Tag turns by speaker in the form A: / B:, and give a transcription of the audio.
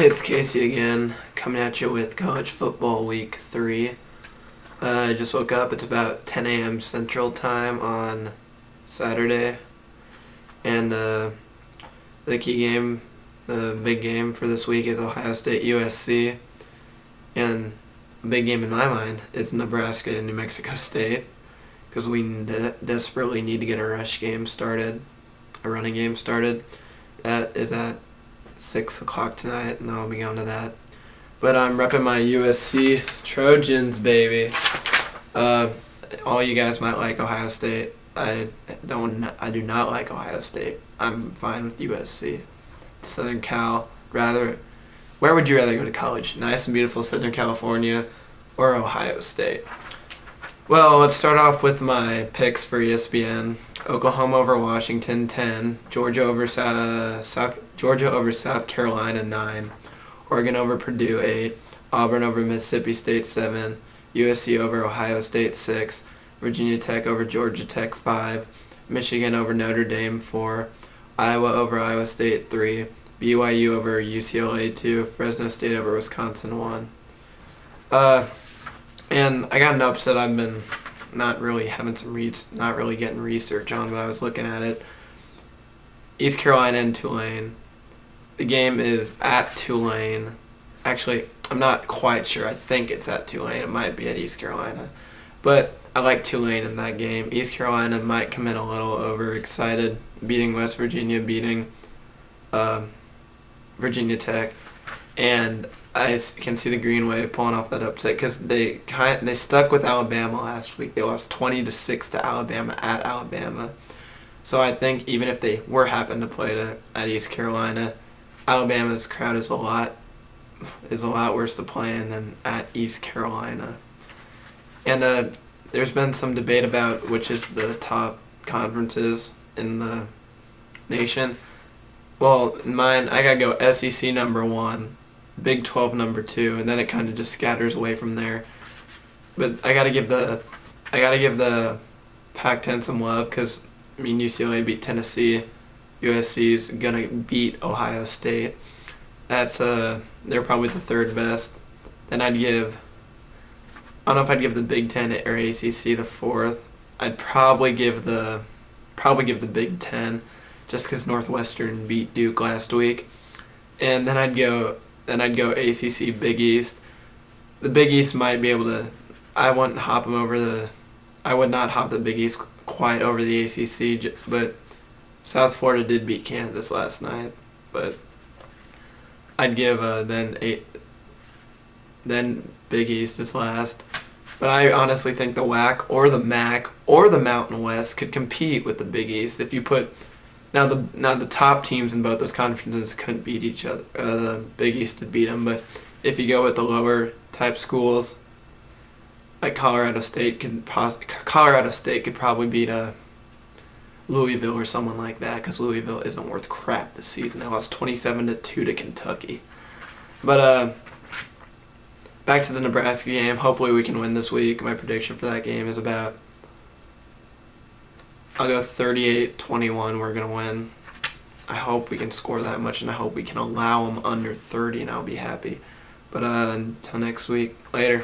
A: Hey, it's Casey again, coming at you with college football week 3. I just woke up. It's about 10 a.m. Central Time on Saturday. And the key game, the big game for this week is Ohio State USC. And the big game in my mind is Nebraska and New Mexico State, because we desperately need to get a rush game started, a running game started. That is at 6 o'clock tonight, and I'll be going to that. But I'm repping my USC Trojans, baby. All you guys might like Ohio State. I do not like Ohio State. I'm fine with USC. Southern Cal, where would you rather go to college? Nice and beautiful Southern California or Ohio State? Well, let's start off with my picks for ESPN. Oklahoma over Washington 10, Georgia over South Carolina 9, Oregon over Purdue 8, Auburn over Mississippi State 7, USC over Ohio State 6, Virginia Tech over Georgia Tech 5, Michigan over Notre Dame 4, Iowa over Iowa State 3, BYU over UCLA 2, Fresno State over Wisconsin 1. And I got an upset I've been not really getting research on, but I was looking at it. East Carolina and Tulane. The game is at Tulane. Actually, I'm not quite sure. I think it's at Tulane. It might be at East Carolina. But I like Tulane in that game. East Carolina might come in a little overexcited, beating West Virginia, beating Virginia Tech. And I can see the Green Wave pulling off that upset because they stuck with Alabama last week. They lost 20-6 to Alabama at Alabama. So I think even if they were happen to play at East Carolina, Alabama's crowd is a lot worse to play in than at East Carolina. And there's been some debate about which is the top conferences in the nation. Well, in mine, I gotta go SEC number 1. Big 12 number 2, and then it kind of just scatters away from there. But I gotta give the Pac-10 some love because UCLA beat Tennessee. USC's gonna beat Ohio State. That's they're probably the third best. Then I don't know if I'd give the Big 10 or ACC the fourth. I'd probably give the Big 10 just because Northwestern beat Duke last week, and then I'd go ACC Big East. The Big East might be able to. I would not hop the Big East quite over the ACC, but South Florida did beat Kansas last night. But I'd give then Big East is last. But I honestly think the WAC or the MAC or the Mountain West could compete with the Big East if you put. Now the top teams in both those conferences couldn't beat each other. The Big East would beat them, but if you go with the lower type schools, like Colorado State could probably beat Louisville or someone like that, because Louisville isn't worth crap this season. They lost 27-2 to Kentucky. But back to the Nebraska game. Hopefully we can win this week. My prediction for that game is I'll go 38-21. We're going to win. I hope we can score that much, and I hope we can allow them under 30, and I'll be happy. But until next week, later.